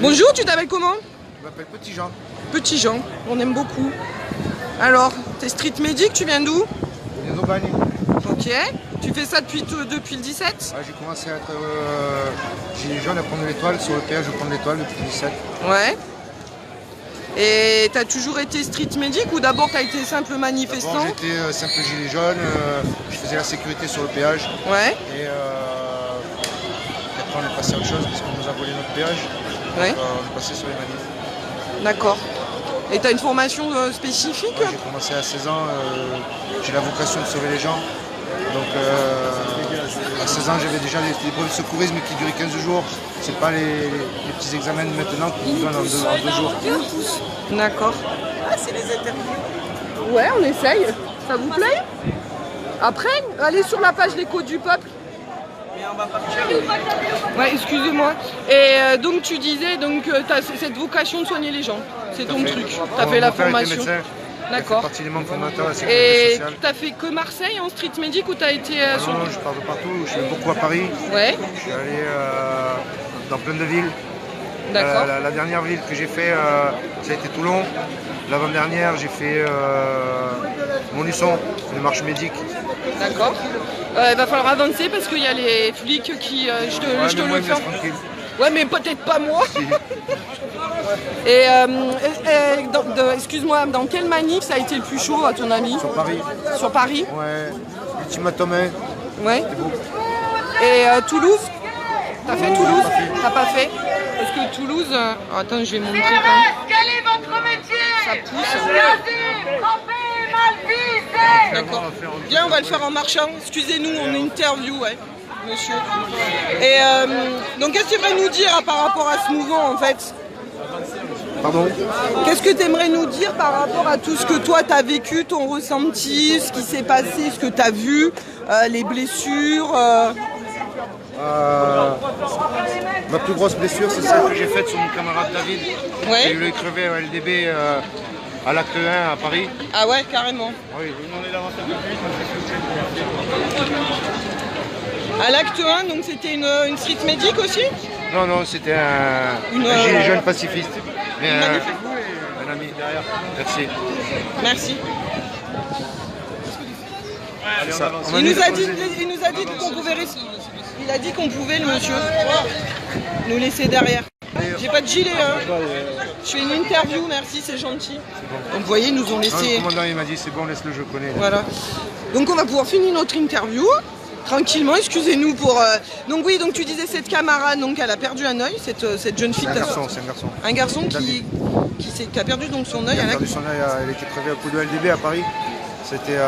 Bonjour, tu t'appelles comment? Je m'appelle Petit Jean. Petit Jean, on aime beaucoup. Alors, t'es street medic, tu viens d'où? Je viens d'Aubagne. Ok. Tu fais ça depuis le 17? Ouais, j'ai commencé à être gilet jaune à prendre l'étoile, sur le péage de prendre l'étoile depuis le 17. Ouais. Et t'as toujours été street medic ou d'abord t'as été simple manifestant? D'abord j'étais simple gilet jaune, je faisais la sécurité sur le péage. Ouais. Et après on est passé à autre chose parce qu'on nous a volé notre péage. Ouais. Donc, on est passé sur les manifs. D'accord. Et t'as une formation spécifique? Ouais, j'ai commencé à 16 ans, j'ai la vocation de sauver les gens. Donc à 16 ans j'avais déjà les brevets de secourisme qui duraient 15 jours. C'est pas les petits examens de maintenant qu'on nous donne en deux jours. D'accord. Ah, c'est les interviews. Ouais, on essaye. Ça vous plaît? Après, allez sur la page L'Écho du Peuple. Mais on va partir. Ouais, excusez-moi. Et donc tu disais donc tu as cette vocation de soigner les gens. C'est ton truc. Tu as fait la formation. D'accord. Partie des membres fondateurs de la sécurité Et sociale. tu as fait que Marseille en street medic ou tu as été sur... Non, je pars de partout. Je suis beaucoup à Paris. Ouais, Je suis allé dans plein de villes. d'accord. La dernière ville que j'ai fait, ça a été Toulon. L'avant-dernière, j'ai fait Montluçon, une marche médic. D'accord. Il va falloir avancer parce qu'il y a les flics qui... je te le fais. Tranquille. Ouais, mais peut-être pas moi. Si. Et excuse-moi, dans quelle manif ça a été le plus chaud à ton avis? Sur Paris. Sur Paris? Ouais. Ultimatum 1. Ouais. C'est beau. Et Toulouse? T'as fait Non, Toulouse? pas fait. T'as pas fait? Parce que Toulouse... attends, je vais montrer quand même. Quel est votre métier? Ça pousse. Gazé, frappé, mal visé. D'accord. Bien, on va le faire en marchant. Excusez-nous, on interview, ouais, monsieur. Et donc, qu'est-ce que tu aimerais nous dire par rapport à ce mouvement, en fait? Pardon? Qu'est-ce que tu aimerais nous dire par rapport à tout ce que toi, tu as vécu, ton ressenti, ce qui s'est passé, ce que tu as vu, les blessures Ma plus grosse blessure, c'est celle que j'ai faite sur mon camarade David. Ouais. J'ai eu l'œil crevé à LDB à l'acte 1 à Paris. Ah ouais, carrément. Oui. À l'acte 1, donc c'était une street medic aussi? Non, non, c'était un gilet jaune pacifiste. Mais un ami derrière. Merci. Merci. Ça. Il nous a dit qu'on pouvait rester. Il a dit qu'on pouvait, le monsieur, nous laisser derrière. J'ai pas de gilet, hein. Je fais une interview, merci, c'est gentil. Donc vous voyez, ils nous ont Non, le laissé. commandant il m'a dit c'est bon, laisse-le, je connais. Voilà. Donc on va pouvoir finir notre interview tranquillement. Excusez-nous pour. Donc oui, donc tu disais cette camarade, donc elle a perdu un œil, cette jeune fille. C'est un garçon, c'est un garçon. Un garçon David. qui a perdu donc son œil. Il a perdu son œil, elle était crevé à coup de LDB à Paris. C'était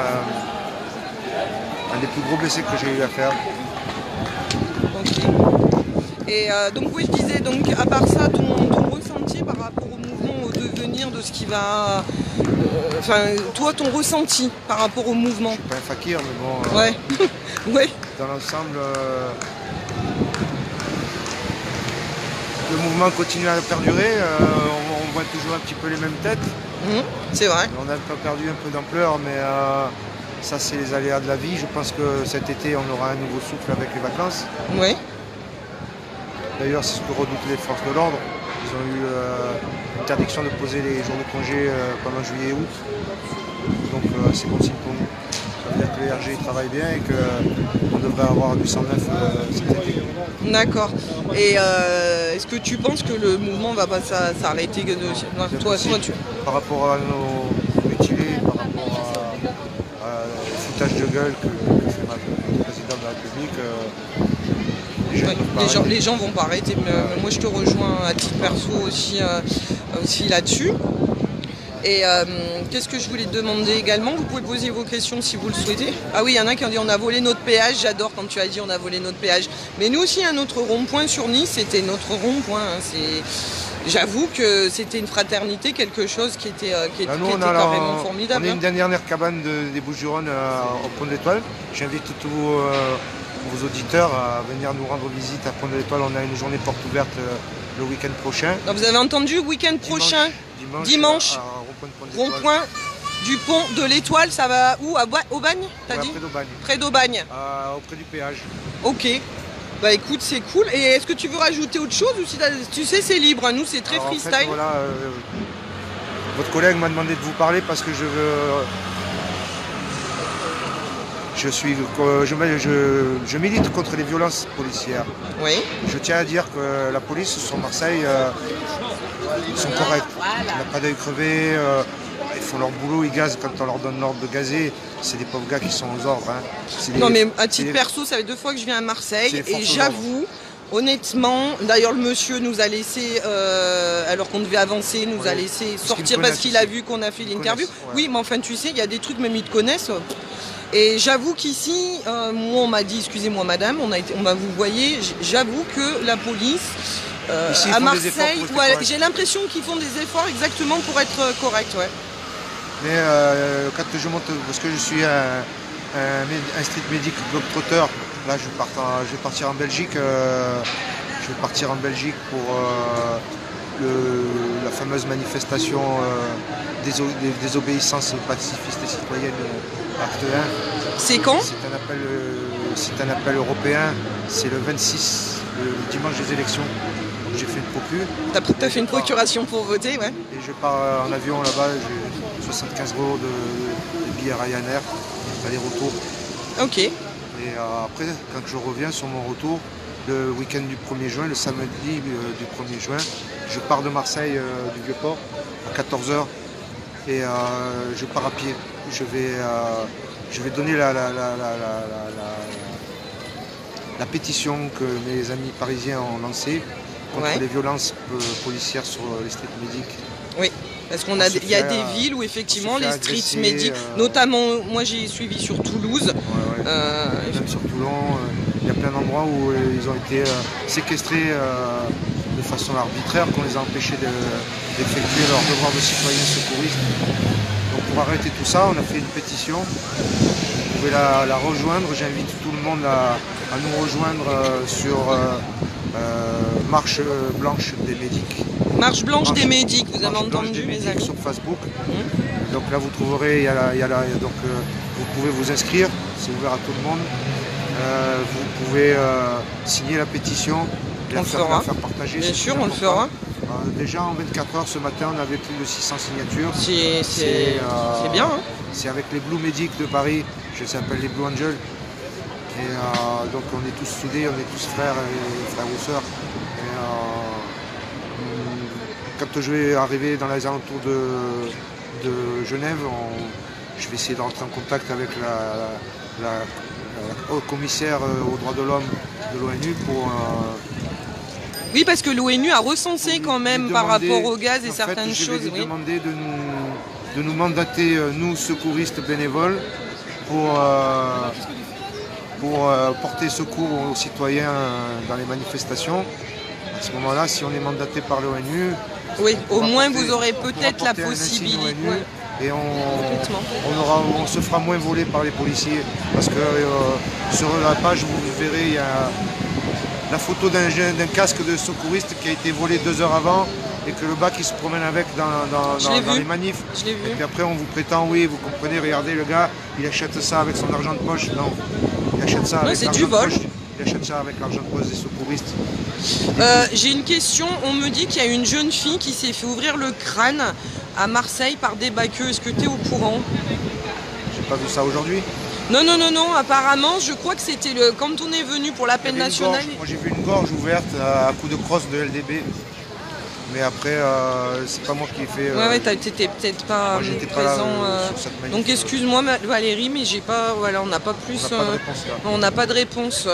un des plus gros blessés que j'ai eu à faire. Ok. Et donc oui, je disais, donc à part ça, ton ressenti par rapport au mouvement, au devenir de ce qui va... Enfin, toi, ton ressenti par rapport au mouvement. Je suis pas un fakir, mais bon... Ouais. Ouais. Dans l'ensemble, le mouvement continue à perdurer. On voit toujours un petit peu les mêmes têtes. C'est vrai. On a pas perdu un peu d'ampleur, mais ça, c'est les aléas de la vie. Je pense que cet été, on aura un nouveau souffle avec les vacances. Oui. D'ailleurs, c'est ce que redoutent les forces de l'ordre. Ils ont eu interdiction de poser les jours de congé pendant juillet et août. Donc c'est bon signe pour nous. Ça veut dire que les RG travaillent bien et qu'on devrait avoir du 109 cet été. D'accord. Et est-ce que tu penses que le mouvement va pas s'arrêter toi, Par rapport à nos mutilés, par rapport au foutage de gueule que fait le président de la République, les gens vont pas arrêter. Moi, je te rejoins à titre perso aussi là-dessus. Et qu'est-ce que je voulais te demander également? Vous pouvez poser vos questions si vous le souhaitez. Ah oui, il y en a qui ont dit on a volé notre péage. J'adore quand tu as dit on a volé notre péage. Mais nous aussi, un autre rond-point sur Nice, c'était notre rond-point. Hein. J'avoue que c'était une fraternité, quelque chose qui était carrément formidable. On est une dernière cabane des Bouches-du-Rhône au Pont de l'Étoile. J'invite tous vos auditeurs à venir nous rendre visite à Pont de l'Étoile. On a une journée porte ouverte le week-end prochain. Donc vous avez entendu, week-end prochain, dimanche rond-point du Pont de l'Étoile, ça va où? Aubagne, t'as dit? Près d'Aubagne. Près d'Aubagne. Auprès du péage. Ok. Bah écoute, c'est cool. Et est-ce que tu veux rajouter autre chose ou si tu sais, c'est libre. Nous, c'est très Alors, freestyle. En fait, voilà, votre collègue m'a demandé de vous parler parce que je milite contre les violences policières. Oui. Je tiens à dire que la police sur Marseille, ils sont corrects. Il n'y a pas d'œil crevé. Ils font leur boulot, ils gazent quand on leur donne l'ordre de gazer. C'est des pauvres gars qui sont aux ordres. Hein. Non, mais à titre perso, ça fait 2 fois que je viens à Marseille et j'avoue, honnêtement, d'ailleurs le monsieur nous a laissé, alors qu'on devait avancer, nous a laissé sortir parce qu'il a vu qu'on a fait l'interview. Ouais. Oui, mais enfin tu sais, il y a des trucs, même ils te connaissent. Et j'avoue qu'ici, moi on m'a dit, excusez-moi madame, vous voyez, j'avoue que la police, à Marseille, ouais, j'ai l'impression qu'ils font des efforts exactement pour être corrects. Ouais. Mais quand je monte, parce que je suis un street medic globe-trotteur, là je vais partir en Belgique. Je vais partir en Belgique pour la fameuse manifestation des obéissances pacifistes et citoyennes, acte 1. C'est quand? C'est un appel européen, c'est le 26, le dimanche des élections. J'ai fait une procu. T'as fait une procuration pour voter, ouais. Et je pars en avion là-bas, j'ai 75 € de billets Ryanair, aller-retour. Ok. Et après, quand je reviens sur mon retour, le week-end du 1er juin, le samedi du 1er juin, je pars de Marseille, du Vieux-Port, à 14 h. Et je pars à pied. Je vais donner la pétition que mes amis parisiens ont lancée contre les violences policières sur les street medics. Oui, parce qu'il y a des villes où effectivement les street medics, notamment moi j'ai suivi sur Toulouse. Même sur Toulon, il y a plein d'endroits où ils ont été séquestrés de façon arbitraire, qu'on les a empêchés d'effectuer leur devoir de citoyen secouriste. Donc pour arrêter tout ça, on a fait une pétition. Vous pouvez la rejoindre, j'invite tout le monde à nous rejoindre sur Marche Blanche des Médics. Marche Blanche des Médics, vous avez entendu mes amis. Sur Facebook. Donc là vous trouverez, donc, vous pouvez vous inscrire, c'est ouvert à tout le monde. Vous pouvez signer la pétition, la faire partager. Bien sûr, on le fera. Déjà en 24 heures ce matin, on avait plus de 600 signatures. C'est bien. Hein. C'est avec les Blue Medics de Paris, je s'appelle les Blue Angels. Et donc on est tous soudés, on est tous frères ou sœurs. Quand je vais arriver dans les alentours de Genève, je vais essayer de rentrer en contact avec la commissaire aux droits de l'homme de l'ONU pour... Oui, parce que l'ONU a recensé quand même par rapport au gaz et certaines choses. Je vais lui demander de nous mandater, nous secouristes bénévoles, pour porter secours aux citoyens dans les manifestations. À ce moment-là, si on est mandaté par l'ONU, oui, au moins vous aurez peut-être la possibilité. Et on se fera moins voler par les policiers. Parce que sur la page, vous verrez, il y a la photo d'un casque de secouriste qui a été volé 2 heures avant et que le bac il se promène avec dans les manifs. Je l'ai vu. Et puis après on vous prétend, oui, vous comprenez, regardez le gars, il achète ça avec son argent de poche. Non, il achète ça avec l'argent de poche. Il achète ça avec l'argent de poche des secouristes. J'ai une question, on me dit qu'il y a une jeune fille qui s'est fait ouvrir le crâne à Marseille par des baqueux. Est-ce que tu es au courant? J'ai pas vu ça aujourd'hui. Non, apparemment, je crois que c'était quand on est venu pour l'appel national. Moi j'ai vu une gorge ouverte à coup de crosse de LDB. Mais après, c'est pas moi qui ai fait... Ouais, t'étais peut-être pas présent. Sur cette manif. Donc excuse-moi Valérie, mais j'ai pas... Voilà, on n'a pas plus... On n'a pas de réponse.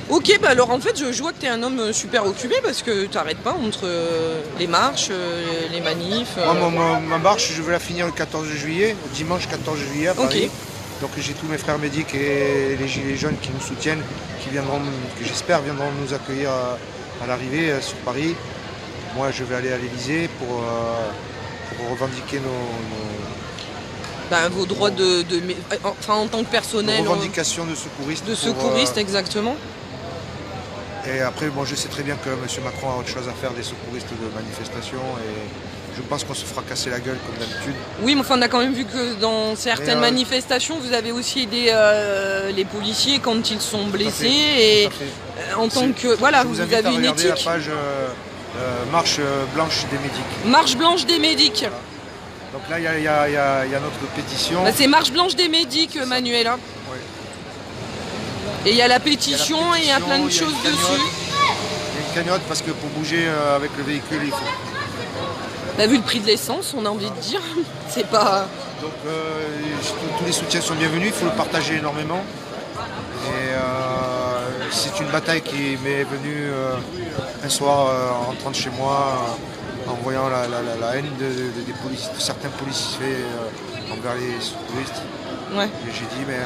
Ok, bah alors en fait, je vois que tu es un homme super occupé parce que tu n'arrêtes pas entre les marches, les manifs. Moi, ma marche, je vais la finir le 14 juillet, dimanche 14 juillet à Paris. Okay. Donc j'ai tous mes frères médics et les gilets jaunes qui nous soutiennent, qui j'espère viendront nous accueillir à l'arrivée sur Paris. Moi je vais aller à l'Elysée pour revendiquer vos droits en tant que personnel. Revendication de secouristes. De secouristes, exactement. Et après, je sais très bien que M. Macron a autre chose à faire des secouristes de manifestation et je pense qu'on se fera casser la gueule comme d'habitude. Oui, mais enfin, on a quand même vu que dans certaines manifestations, vous avez aussi aidé les policiers quand ils sont blessés. en tant que... Voilà, Je vous vous invite à avez une regarder éthique. la page Marche blanche des médics. Marche blanche des médics. Donc là, il y a notre pétition. Bah, c'est Marche blanche des médics, Manuela. Ouais. Et il y a la pétition et il y a plein de il y a choses une cagnotte. dessus. Il y a une cagnotte parce que pour bouger avec le véhicule, il faut. Bah, vu le prix de l'essence, on a envie de dire, c'est pas... Donc tous les soutiens sont bienvenus, il faut le partager énormément. Et c'est une bataille qui m'est venue un soir en rentrant de chez moi, en voyant la haine de certains policiers envers les touristes. Ouais. Et j'ai dit, mais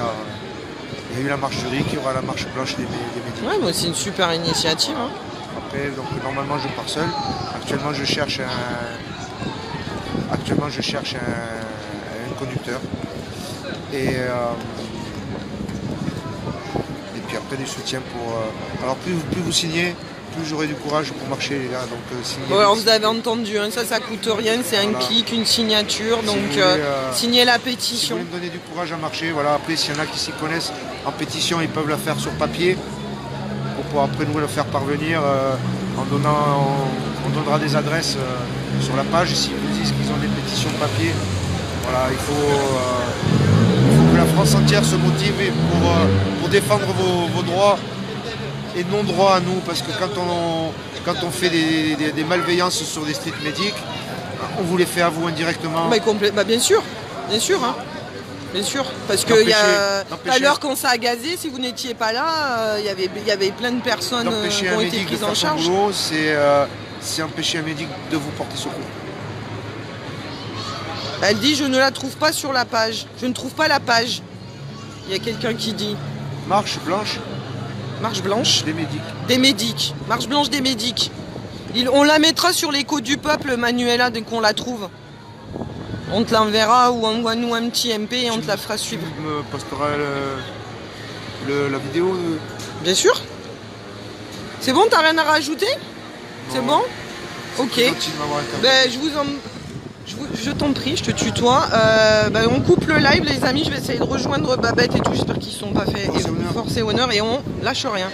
il y a eu la marche du RIC, il y aura la marche blanche des médics. Ouais, mais c'est une super initiative. Hein. Après, donc normalement je pars seul. Actuellement je cherche un conducteur. Et puis après des soutiens pour. Alors plus vous signez, plus j'aurai du courage pour marcher les gars. Donc signez. Bon, alors vous avez entendu, hein, ça coûte rien, c'est un Voilà. clic, une signature, Si donc vous voulez, signez la Si vous pétition. voulez me donner du courage à marcher, voilà. Après s'il y en a qui s'y connaissent en pétition, ils peuvent la faire sur papier pour pouvoir après nous le faire parvenir en donnant. On donnera des adresses sur la page. S'ils vous disent qu'ils ont des pétitions papier, voilà, il faut que la France entière se motive pour défendre vos droits et non-droits à nous. Parce que quand on fait des malveillances sur des street medics, on vous les fait à vous indirectement. Bah, bien sûr, hein. Bien sûr, parce que tout à l'heure quand ça a gazé, si vous n'étiez pas là, il y avait plein de personnes qui D'empêcher un ont été médic de prises en faire son charge. boulot, c'est empêcher un médic de vous porter secours. Elle dit je ne la trouve pas sur la page. Je ne trouve pas la page. Il y a quelqu'un qui dit Marche blanche marche blanche des médics. des médics. Marche blanche des médics. On la mettra sur l'écho du peuple, Manuela, dès qu'on la trouve. On te l'enverra ou envoie-nous un petit MP et on te la fera suivre. Tu me posteras la vidéo. Bien sûr. C'est bon, t'as rien à rajouter? C'est Non. bon? Ok. C'est gentil de m'avoir interviewé. Ben, je t'en prie, je te tutoie. Ben, on coupe le live, les amis. Je vais essayer de rejoindre Babette et tout. J'espère qu'ils sont pas fait Force et honneur. force et honneur et on lâche rien.